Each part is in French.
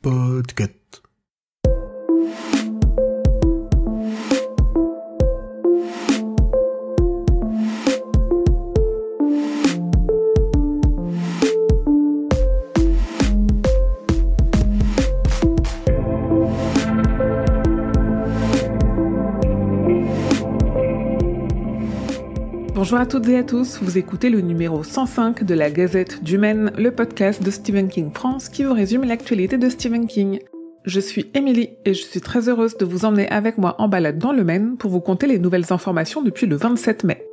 Podcast. Bonjour à toutes et à tous, vous écoutez le numéro 105 de la Gazette du Maine, le podcast de Stephen King France qui vous résume l'actualité de Stephen King. Je suis Émilie et je suis très heureuse de vous emmener avec moi en balade dans le Maine pour vous conter les nouvelles informations depuis le 27 mai.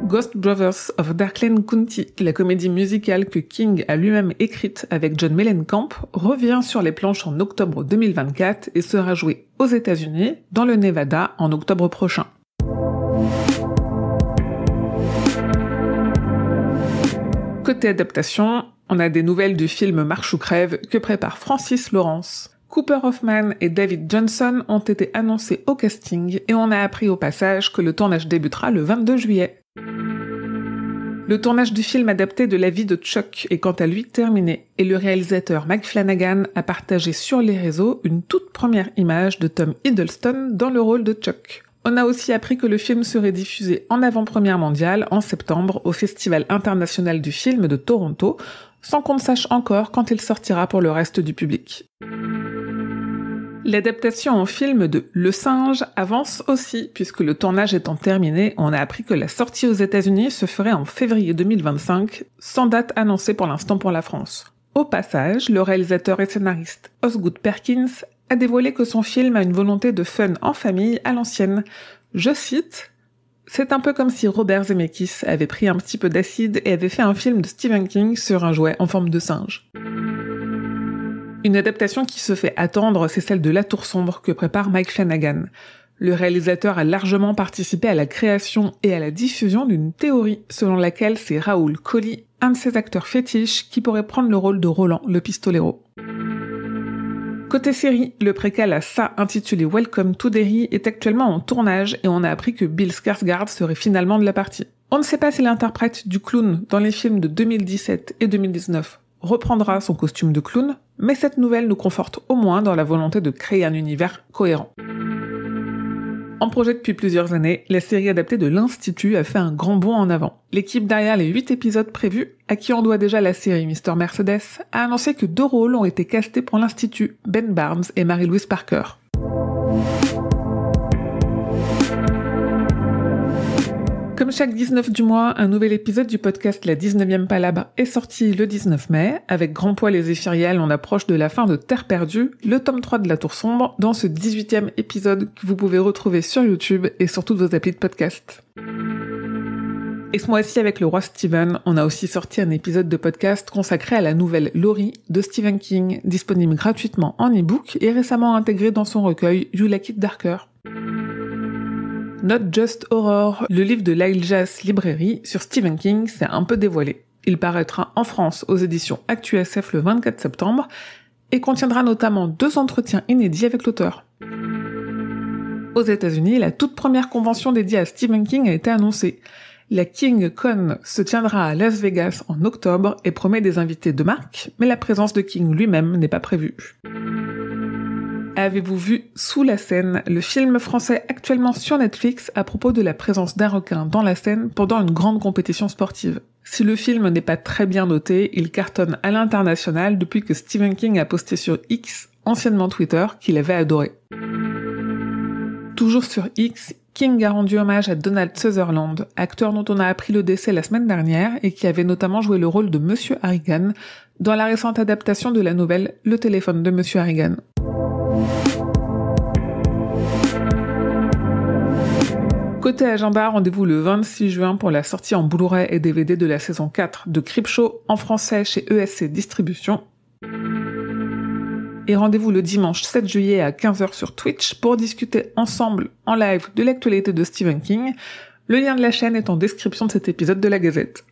Ghost Brothers of Darkland County, la comédie musicale que King a lui-même écrite avec John Mellencamp, revient sur les planches en octobre 2024 et sera jouée aux États-Unis, dans le Nevada, en octobre prochain. Côté adaptation, on a des nouvelles du film Marche ou crève que prépare Francis Lawrence. Cooper Hoffman et David Johnson ont été annoncés au casting et on a appris au passage que le tournage débutera le 22 juillet. Le tournage du film adapté de la vie de Chuck est quant à lui terminé et le réalisateur Mike Flanagan a partagé sur les réseaux une toute première image de Tom Hiddleston dans le rôle de Chuck. On a aussi appris que le film serait diffusé en avant-première mondiale en septembre au Festival international du film de Toronto, sans qu'on ne sache encore quand il sortira pour le reste du public. L'adaptation en film de Le Singe avance aussi, puisque le tournage étant terminé, on a appris que la sortie aux États-Unis se ferait en février 2025, sans date annoncée pour l'instant pour la France. Au passage, le réalisateur et scénariste Osgood Perkins a dévoilé que son film a une volonté de fun en famille à l'ancienne. Je cite: « C'est un peu comme si Robert Zemeckis avait pris un petit peu d'acide et avait fait un film de Stephen King sur un jouet en forme de singe. » Une adaptation qui se fait attendre, c'est celle de La Tour Sombre que prépare Mike Flanagan. Le réalisateur a largement participé à la création et à la diffusion d'une théorie selon laquelle c'est Raoul Colli, un de ses acteurs fétiches, qui pourrait prendre le rôle de Roland, le pistolero. Côté série, le préquel à ça intitulé Welcome to Derry est actuellement en tournage et on a appris que Bill Skarsgård serait finalement de la partie. On ne sait pas si l'interprète du clown dans les films de 2017 et 2019 reprendra son costume de clown, mais cette nouvelle nous conforte au moins dans la volonté de créer un univers cohérent. En projet depuis plusieurs années, la série adaptée de l'Institut a fait un grand bond en avant. L'équipe derrière les 8 épisodes prévus, à qui on doit déjà la série Mr. Mercedes, a annoncé que 2 rôles ont été castés pour l'Institut, Ben Barnes et Mary-Louise Parker. Comme chaque 19 du mois, un nouvel épisode du podcast La 19e Palabre est sorti le 19 mai. Avec Grand Poil et Zéphiriel, on approche de la fin de Terre perdue, le tome 3 de La Tour Sombre, dans ce 18e épisode que vous pouvez retrouver sur YouTube et sur toutes vos applis de podcast. Et ce mois-ci, avec le roi Stephen, on a aussi sorti un épisode de podcast consacré à la nouvelle Laurie de Stephen King, disponible gratuitement en e-book et récemment intégré dans son recueil You Like It Darker. Not Just Horror, le livre de Lyle Jas Librairie sur Stephen King, s'est un peu dévoilé. Il paraîtra en France aux éditions ActuSF le 24 septembre et contiendra notamment 2 entretiens inédits avec l'auteur. Aux États-Unis, la toute première convention dédiée à Stephen King a été annoncée. La King Con se tiendra à Las Vegas en octobre et promet des invités de marque, mais la présence de King lui-même n'est pas prévue. Avez-vous vu Sous la Seine, le film français actuellement sur Netflix à propos de la présence d'un requin dans la Seine pendant une grande compétition sportive? Si le film n'est pas très bien noté, il cartonne à l'international depuis que Stephen King a posté sur X, anciennement Twitter, qu'il avait adoré. Toujours sur X, King a rendu hommage à Donald Sutherland, acteur dont on a appris le décès la semaine dernière et qui avait notamment joué le rôle de Monsieur Harrigan dans la récente adaptation de la nouvelle Le téléphone de Monsieur Harrigan. Côté agenda, rendez-vous le 26 juin pour la sortie en Blu-ray et DVD de la saison 4 de Creepshow en français chez ESC Distribution. Et rendez-vous le dimanche 7 juillet à 15h sur Twitch pour discuter ensemble en live de l'actualité de Stephen King. Le lien de la chaîne est en description de cet épisode de la Gazette.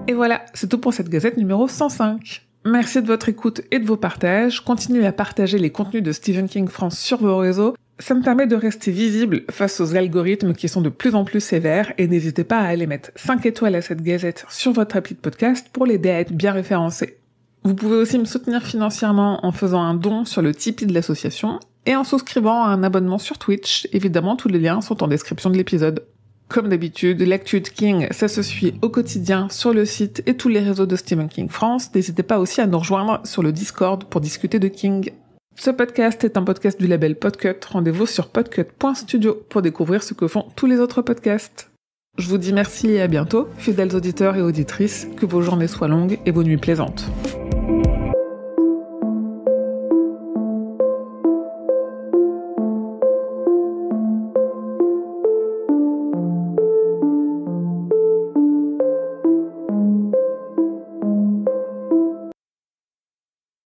Et voilà, c'est tout pour cette Gazette numéro 105. Merci de votre écoute et de vos partages. Continuez à partager les contenus de Stephen King France sur vos réseaux. Ça me permet de rester visible face aux algorithmes qui sont de plus en plus sévères et n'hésitez pas à aller mettre 5 étoiles à cette gazette sur votre appli de podcast pour l'aider à être bien référencé. Vous pouvez aussi me soutenir financièrement en faisant un don sur le Tipeee de l'association et en souscrivant à un abonnement sur Twitch. Évidemment, tous les liens sont en description de l'épisode. Comme d'habitude, l'actu de King, ça se suit au quotidien sur le site et tous les réseaux de Stephen King France. N'hésitez pas aussi à nous rejoindre sur le Discord pour discuter de King. Ce podcast est un podcast du label Podcut. Rendez-vous sur podcut.studio pour découvrir ce que font tous les autres podcasts. Je vous dis merci et à bientôt, fidèles auditeurs et auditrices, que vos journées soient longues et vos nuits plaisantes.